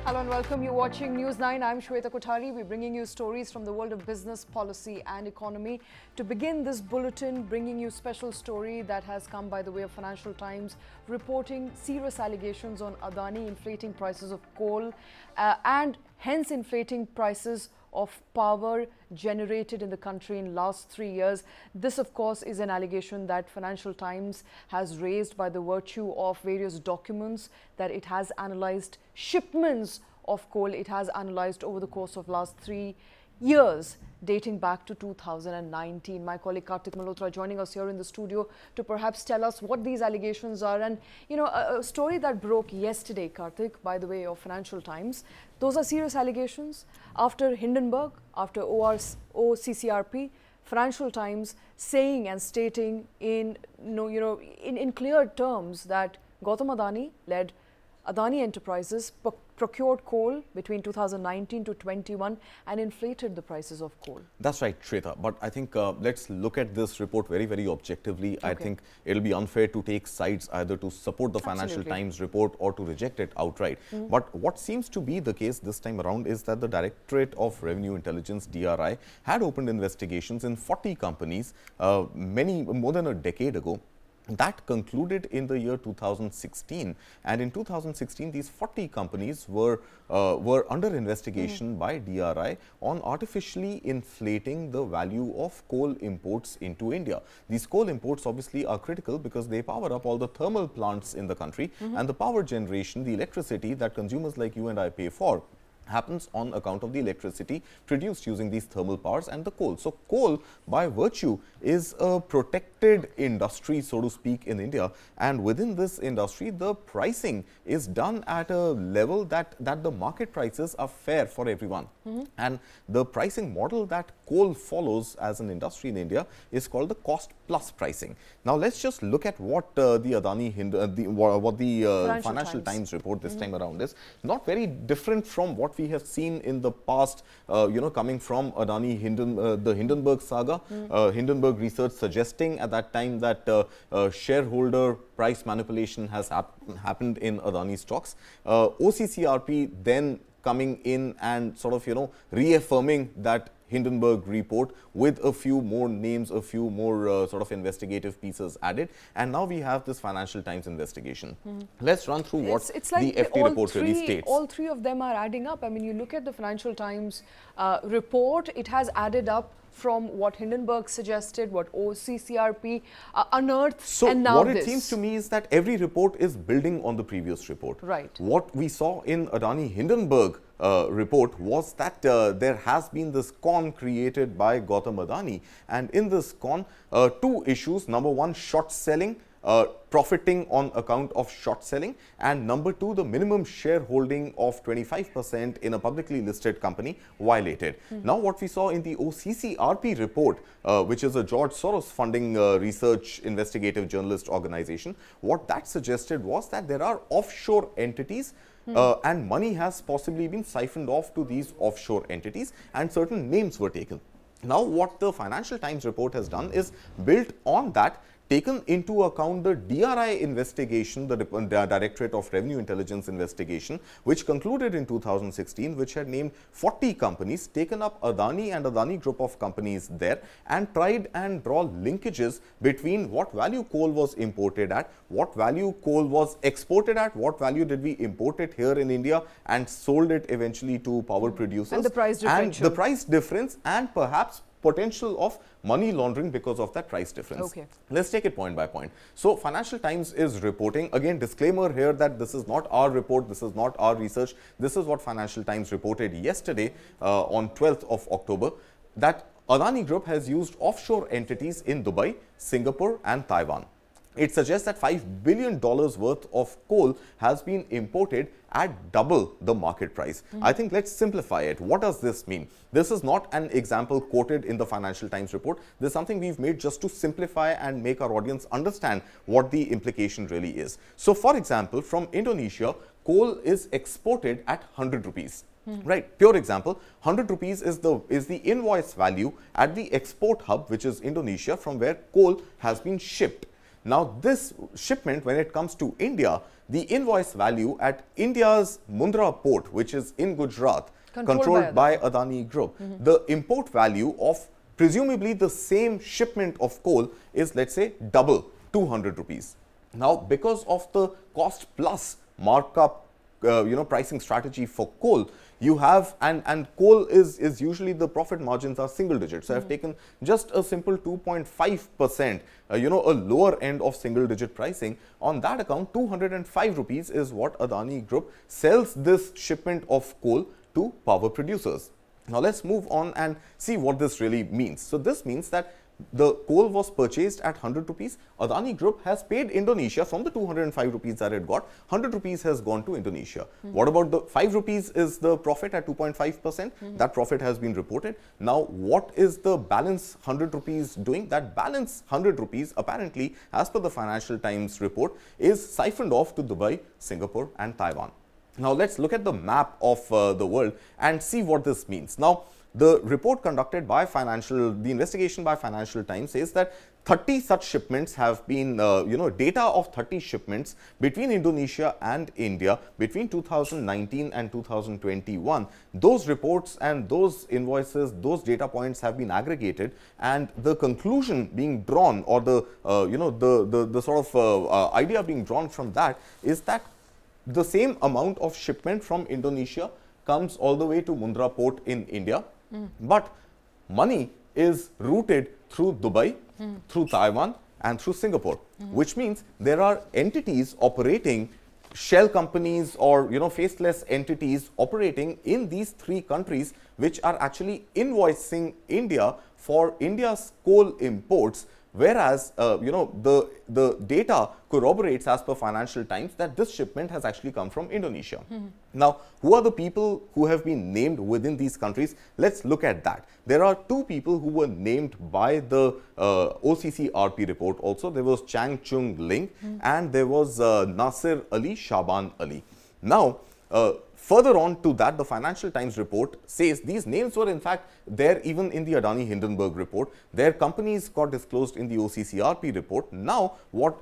Hello and welcome. You're watching News 9. I'm Shweta Kothari. We're bringing you stories from the world of business, policy and economy. To begin this bulletin, bringing you special story that has come by the way of Financial Times, reporting serious allegations on Adani inflating prices of coal and hence inflating prices of power generated in the country in last 3 years. This, of course, is an allegation that Financial Times has raised by the virtue of various documents that it has analyzed shipments of coal. It has analyzed over the course of last 3 years, dating back to 2019. My colleague Kartik Malhotra joining us here in the studio to perhaps tell us what these allegations are. And, you know, a story that broke yesterday, Kartik, by the way of Financial Times, those are serious allegations. After Hindenburg, after OCCRP, Financial Times saying and stating in clear terms that Gautam Adani led Adani Enterprises procured coal between 2019 to 21 and inflated the prices of coal. That's right, Shweta. But I think let's look at this report very, very objectively. Okay. I think it'll be unfair to take sides either to support the Financial Times report or to reject it outright. But what seems to be the case this time around is that the Directorate of Revenue Intelligence, DRI, had opened investigations in 40 companies more than a decade ago. That concluded in the year 2016, and in 2016 these 40 companies were under investigation by DRI on artificially inflating the value of coal imports into India. These coal imports obviously are critical because they power up all the thermal plants in the country, and the power generation, the electricity that consumers like you and I pay for, happens on account of the electricity produced using these thermal powers and the coal. So coal, by virtue, is a protected industry, so to speak, in India, and within this industry the pricing is done at a level that the market prices are fair for everyone. And the pricing model that coal follows as an industry in India is called the cost plus pricing. Now let's just look at what the Financial Times report this time around is. Not very different from what we have seen in the past, coming from Adani the Hindenburg saga, Hindenburg Research suggesting at that time that shareholder price manipulation has happened in Adani stocks. OCCRP then coming in and sort of, reaffirming that Hindenburg report with a few more names, a few more sort of investigative pieces added, and now we have this Financial Times investigation. Let's run through what it's like the FT report really states. All three of them are adding up. I mean, you look at the Financial Times report, it has added up from what Hindenburg suggested, what OCCRP unearthed, and now what it seems to me is that every report is building on the previous report. Right. What we saw in Adani Hindenburg report was that there has been this con created by Gautam Adani, and in this con, two issues. Number one, short selling, profiting on account of short selling, and number two, the minimum shareholding of 25% in a publicly listed company violated. Now what we saw in the OCCRP report, which is a George Soros funding research investigative journalist organization, what that suggested was that there are offshore entities and money has possibly been siphoned off to these offshore entities, and certain names were taken. Now what the Financial Times report has done is built on that, taken into account the DRI investigation, the Directorate of Revenue Intelligence investigation, which concluded in 2016, which had named 40 companies, taken up Adani and Adani Group of companies there, and tried and draw linkages between what value coal was imported at, what value coal was exported at, what value did we import it here in India and sold it eventually to power producers, and the price differential. And the price difference, and perhaps potential of money laundering because of that price difference. Okay. Let's take it point by point. So Financial Times is reporting, again disclaimer here that this is not our report, this is not our research, this is what Financial Times reported yesterday on 12th of October, that Adani Group has used offshore entities in Dubai, Singapore and Taiwan. It suggests that $5 billion worth of coal has been imported at double the market price. I think let's simplify it. What does this mean? This is not an example quoted in the Financial Times report. This is something we've made just to simplify and make our audience understand what the implication really is. So for example, from Indonesia, coal is exported at 100 rupees. Right, pure example, 100 rupees is the invoice value at the export hub, which is Indonesia, from where coal has been shipped. Now, this shipment, when it comes to India, the invoice value at India's Mundra port, which is in Gujarat, controlled by Adani Group, the import value of presumably the same shipment of coal is, let's say, double, 200 rupees. Now, because of the cost plus markup, pricing strategy for coal, you have, and coal is usually the profit margins are single digits. So, I have taken just a simple 2.5%, a lower end of single digit pricing. On that account, 205 rupees is what Adani Group sells this shipment of coal to power producers. Now, let's move on and see what this really means. So, this means that the coal was purchased at 100 rupees. Adani Group has paid Indonesia from the 205 rupees that it got. 100 rupees has gone to Indonesia. What about the 5 rupees is the profit at 2.5%? That profit has been reported. Now, what is the balance 100 rupees doing? That balance 100 rupees apparently, as per the Financial Times report, is siphoned off to Dubai, Singapore and Taiwan. Now, let's look at the map of the world and see what this means. Now, the report conducted by the investigation by Financial Times says that 30 such shipments have been, data of 30 shipments between Indonesia and India between 2019 and 2021. Those reports and those invoices, those data points have been aggregated, and the conclusion being drawn, or the, the sort of idea being drawn from that is that the same amount of shipment from Indonesia comes all the way to Mundra port in India, but money is routed through Dubai, through Taiwan and through Singapore, which means there are entities operating, shell companies or faceless entities operating in these three countries, which are actually invoicing India for India's coal imports. Whereas, the data corroborates, as per Financial Times, that this shipment has actually come from Indonesia. Now, who are the people who have been named within these countries? Let's look at that. There are two people who were named by the OCCRP report also. There was Chang Chung Ling and there was Nasir Ali Shaban Ali. Now, further on to that, the Financial Times report says these names were in fact there even in the Adani Hindenburg report. Their companies got disclosed in the OCCRP report. Now, what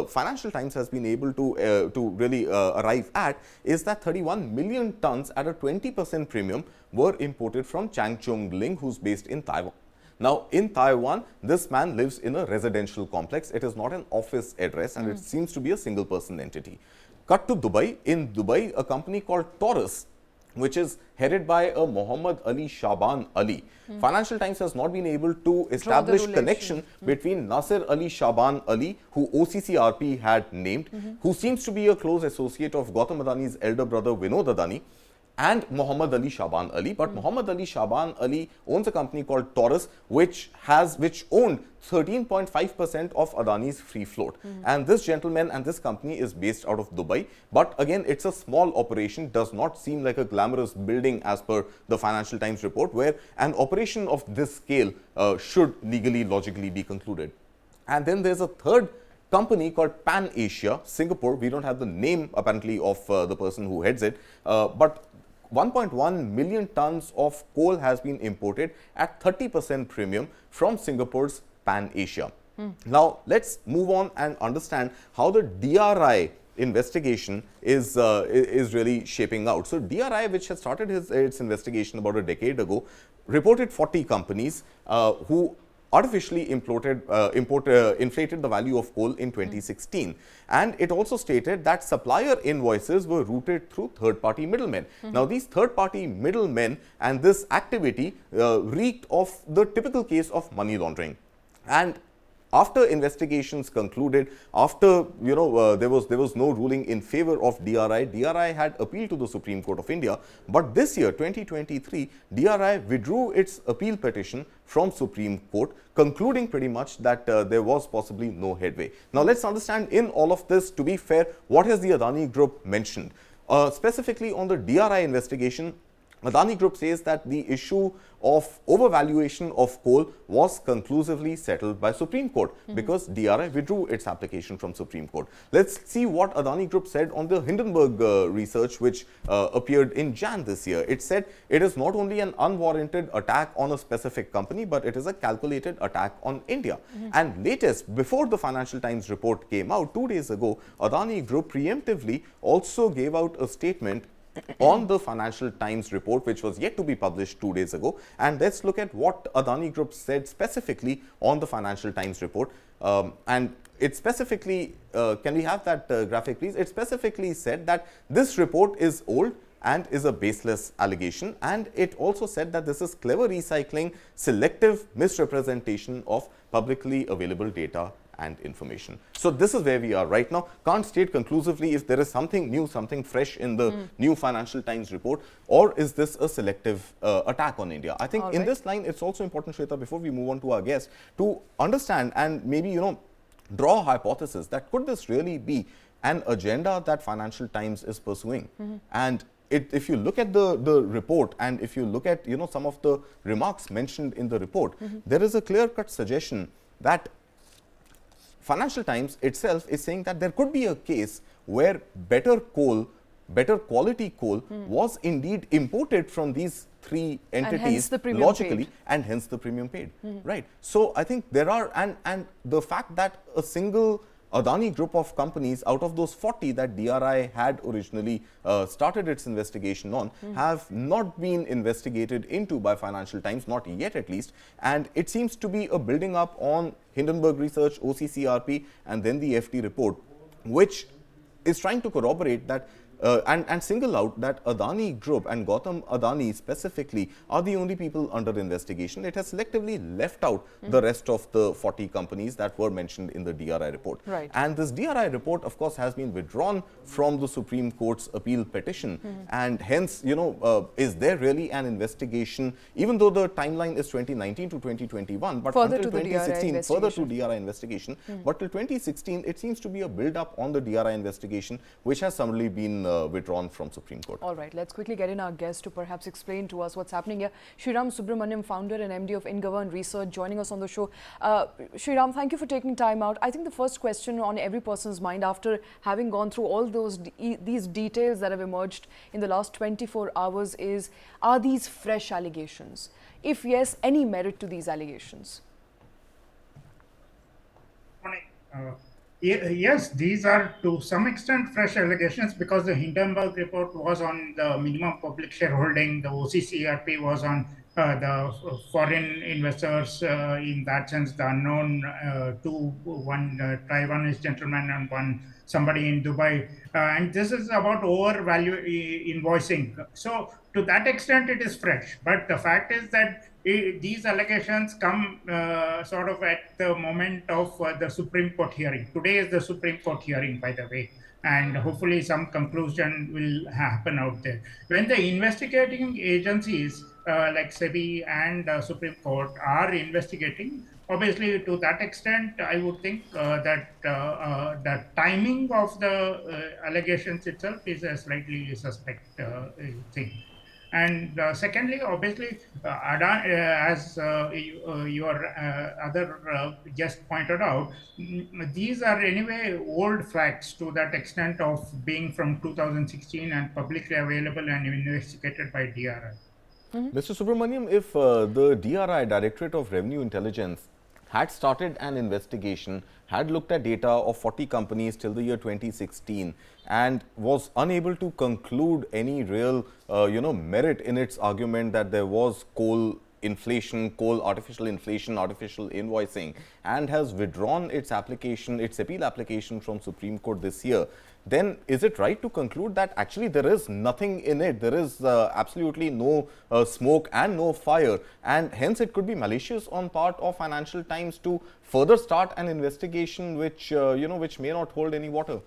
Financial Times has been able to really arrive at is that 31 million tons at a 20% premium were imported from Chang Chung Ling, who's based in Taiwan. Now, in Taiwan, this man lives in a residential complex. It is not an office address, and it seems to be a single person entity. Cut to Dubai. In Dubai, a company called Taurus, which is headed by a Muhammad Ali Shaban Ali. Financial Times has not been able to establish connection between Nasir Ali Shaban Ali, who OCCRP had named, who seems to be a close associate of Gautam Adani's elder brother Vinod Adani, and Muhammad Ali Shaban Ali. But Muhammad Ali Shaban Ali owns a company called Taurus, which owned 13.5% of Adani's free float. And this gentleman and this company is based out of Dubai. But again, it's a small operation, does not seem like a glamorous building as per the Financial Times report, where an operation of this scale should legally, logically be concluded. And then there's a third company called Pan Asia, Singapore. We don't have the name apparently of the person who heads it, but 1.1 million tons of coal has been imported at 30% premium from Singapore's Pan Asia. Now, let's move on and understand how the DRI investigation is really shaping out. So, DRI, which had started its investigation about a decade ago, reported 40 companies who artificially inflated the value of coal in 2016. And it also stated that supplier invoices were routed through third-party middlemen. Now, these third-party middlemen and this activity reeked of the typical case of money laundering. And after investigations concluded, after there was no ruling in favor of DRI, DRI had appealed to the Supreme Court of India. But this year, 2023, DRI withdrew its appeal petition from Supreme Court, concluding pretty much that there was possibly no headway. Now, let's understand in all of this, to be fair, what has the Adani Group mentioned? Specifically on the DRI investigation, Adani Group says that the issue of overvaluation of coal was conclusively settled by Supreme Court because DRI withdrew its application from Supreme Court. Let's see what Adani Group said on the Hindenburg research, which appeared in Jan this year. It said it is not only an unwarranted attack on a specific company, but it is a calculated attack on India. And latest, before the Financial Times report came out 2 days ago, Adani Group preemptively also gave out a statement on the Financial Times report, which was yet to be published 2 days ago. And let's look at what Adani Group said specifically on the Financial Times report. And it specifically, can we have that graphic please? It specifically said that this report is old and is a baseless allegation. And it also said that this is clever recycling, selective misrepresentation of publicly available data and information. So this is where we are right now. Can't state conclusively if there is something new, something fresh in the new Financial Times report, or is this a selective attack on India? I think in this line, it's also important, Shweta, before we move on to our guest, to understand and maybe, draw a hypothesis that could this really be an agenda that Financial Times is pursuing? And if you look at the report and if you look at, some of the remarks mentioned in the report, there is a clear-cut suggestion that Financial Times itself is saying that there could be a case where better quality coal was indeed imported from these three entities logically, and hence the premium paid. Right. So I think there are, and the fact that a single Adani Group of companies out of those 40 that DRI had originally started its investigation on have not been investigated into by Financial Times, not yet at least. And it seems to be a building up on Hindenburg Research, OCCRP, and then the FT report, which is trying to corroborate that and single out that Adani Group and Gautam Adani specifically are the only people under investigation. It has selectively left out the rest of the 40 companies that were mentioned in the DRI report. Right. And this DRI report, of course, has been withdrawn from the Supreme Court's appeal petition. And hence, is there really an investigation, even though the timeline is 2019 to 2021, but further until to 2016, further to DRI investigation. But till 2016, it seems to be a build up on the DRI investigation, which has summarily been withdrawn from Supreme Court. All right, let's quickly get in our guest to perhaps explain to us what's happening here. Shriram Subramanian, founder and MD of InGovern Research, joining us on the show. Shriram, thank you for taking time out. I think the first question on every person's mind after having gone through all these details that have emerged in the last 24 hours is, are these fresh allegations? If yes, any merit to these allegations? Yes, these are to some extent fresh allegations because the Hindenburg report was on the minimum public shareholding, the OCCRP was on the foreign investors, in that sense, the unknown one Taiwanese gentleman and one somebody in Dubai. And this is about overvalue invoicing. So to that extent, it is fresh. But the fact is that these allegations come sort of at the moment of the Supreme Court hearing. Today is the Supreme Court hearing, by the way, and hopefully some conclusion will happen out there. When the investigating agencies like SEBI and Supreme Court are investigating, obviously to that extent, I would think that the timing of the allegations itself is a slightly suspect thing. And secondly, obviously, as your other guest pointed out, these are anyway old facts to that extent of being from 2016 and publicly available and investigated by DRI. Mr. Subramanian, if the DRI, Directorate of Revenue Intelligence, had started an investigation, had looked at data of 40 companies till the year 2016 and was unable to conclude any real, merit in its argument that there was coal inflation, artificial invoicing, and has withdrawn its application, its appeal application from Supreme Court this year, then is it right to conclude that actually there is nothing in it, there is absolutely no smoke and no fire, and hence it could be malicious on part of Financial Times to further start an investigation which, which may not hold any water?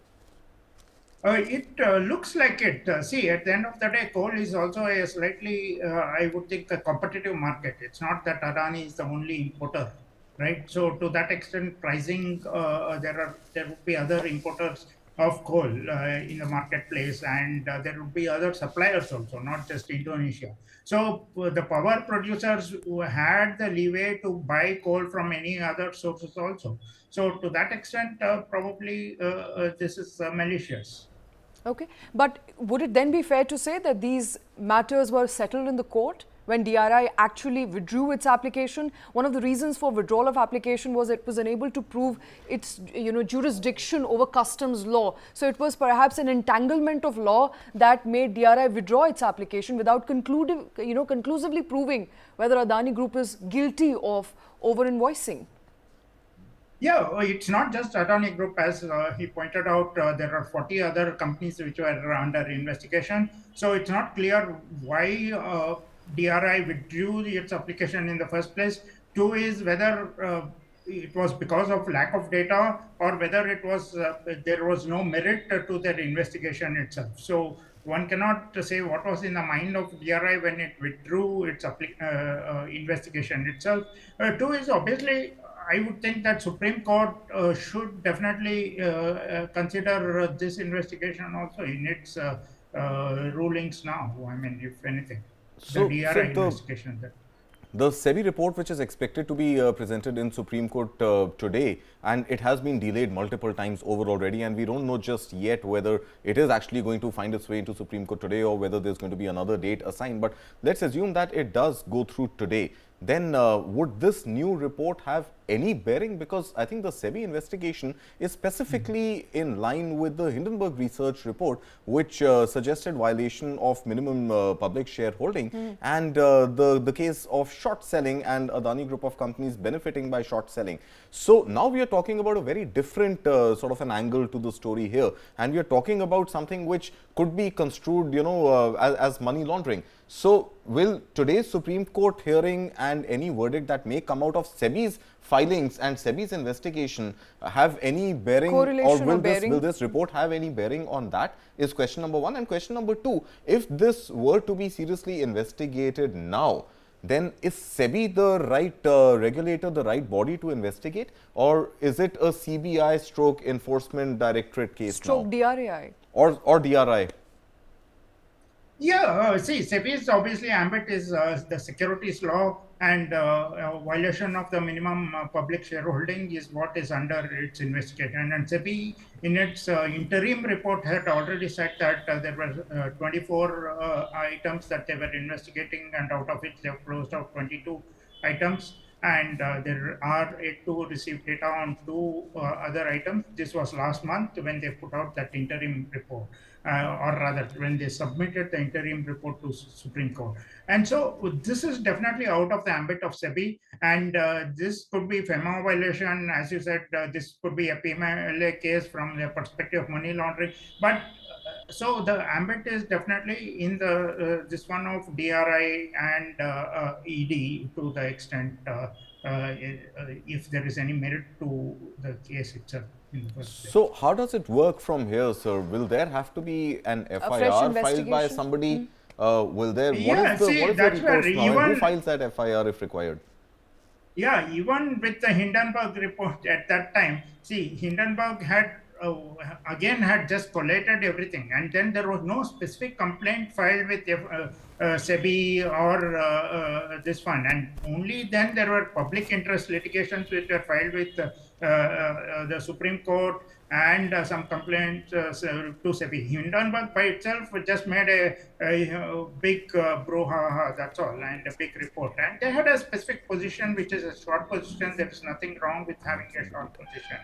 It looks like it. See, at the end of the day, coal is also a slightly, I would think, a competitive market. It's not that Adani is the only importer, right? So to that extent, pricing, there would be other importers of coal in the marketplace, and there would be other suppliers also, not just Indonesia. So the power producers who had the leeway to buy coal from any other sources also. So to that extent, probably this is malicious. Okay, but would it then be fair to say that these matters were settled in the court when DRI actually withdrew its application? One of the reasons for withdrawal of application was it was unable to prove its jurisdiction over customs law. So it was perhaps an entanglement of law that made DRI withdraw its application without conclusively proving whether Adani Group is guilty of over-invoicing. Yeah, it's not just Adani Group, as he pointed out. There are 40 other companies which were under investigation. So it's not clear why DRI withdrew its application in the first place. Two is whether it was because of lack of data, or whether it was there was no merit to their investigation itself. So one cannot say what was in the mind of DRI when it withdrew its investigation itself. Two is obviously, I would think that Supreme Court should definitely consider this investigation also in its rulings now. I mean, if anything, the DRI investigation. The SEBI report, which is expected to be presented in Supreme Court today, and it has been delayed multiple times over already, and we don't know just yet whether it is actually going to find its way into Supreme Court today or whether there's going to be another date assigned. But let's assume that it does go through today. Then would this new report have any bearing? Because I think the SEBI investigation is specifically in line with the Hindenburg research report, which suggested violation of minimum public shareholding and the case of short selling and Adani Group of companies benefiting by short selling. So now we are talking about a very different sort of an angle to the story here, and we are talking about something which could be construed, as money laundering. So will today's Supreme Court hearing and any verdict that may come out of SEBI's filings and SEBI's investigation have any bearing, or will this report have any bearing on that, is question number one. And question number two, if this were to be seriously investigated now, then is SEBI the right regulator, the right body to investigate, or is it a CBI stroke enforcement directorate case stroke now? DRI. Or DRI? Yeah, see, SEBI's obviously ambit is the securities law, and violation of the minimum public shareholding is what is under its investigation. And SEBI, in its interim report, had already said that there were 24 items that they were investigating, and out of it they have closed out 22 items. And there are yet to receive data on 2 other items. This was last month when they put out that interim report, or rather when they submitted the interim report to Supreme Court. And so this is definitely out of the ambit of SEBI, and this could be FEMA violation, as you said. This could be a PMLA case from the perspective of money laundering. But so the ambit is definitely in the this one of DRI and ED, to the extent if there is any merit to the case itself. So how does it work from here, sir? Will there have to be an FIR filed by somebody? Will there? Yeah, what is the recourse now? Who files that FIR if required? Yeah, even with the Hindenburg report at that time, see, Hindenburg had had just collated everything, and then there was no specific complaint filed with SEBI or this one, and only then there were public interest litigations which were filed with the Supreme Court, and some complaints to SEBI. Hindenburg by itself just made a big brouhaha, that's all, and a big report. And they had a specific position, which is a short position. There is nothing wrong with having a short position.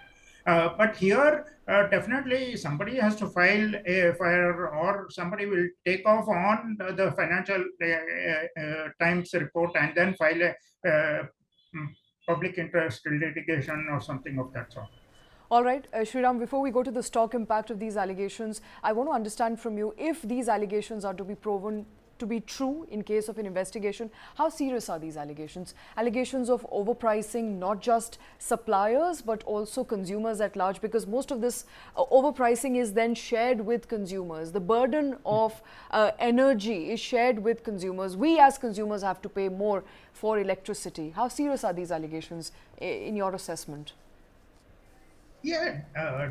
But here, definitely somebody has to file a FIR, or somebody will take off on the Financial Times report and then file a public interest litigation or something of that sort. All right, Shriram, before we go to the stock impact of these allegations, I want to understand from you, if these allegations are to be proven to be true in case of an investigation, how serious are these allegations? Allegations of overpricing not just suppliers but also consumers at large, because most of this overpricing is then shared with consumers. The burden of energy is shared with consumers. We as consumers have to pay more for electricity. How serious are these allegations in your assessment? Yeah,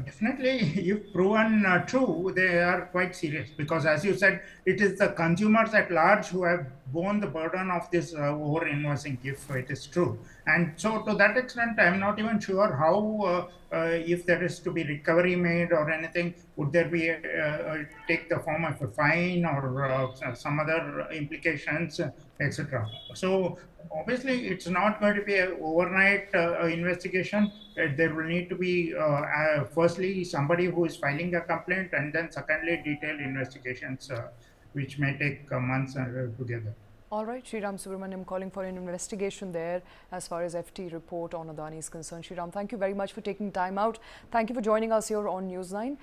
definitely. If proven true, they are quite serious because, as you said, it is the consumers at large who have borne the burden of this over invoicing if it is true. And so, to that extent, I'm not even sure how, if there is to be recovery made or anything, would there be take the form of a fine or some other implications, etc. So, obviously, it's not going to be an overnight investigation. There will need to be firstly somebody who is filing a complaint, and then secondly detailed investigations which may take months together. All right, Shriram Subramanian calling for an investigation there as far as FT report on Adani is concerned. Shriram, thank you very much for taking time out. Thank you for joining us here on News 9.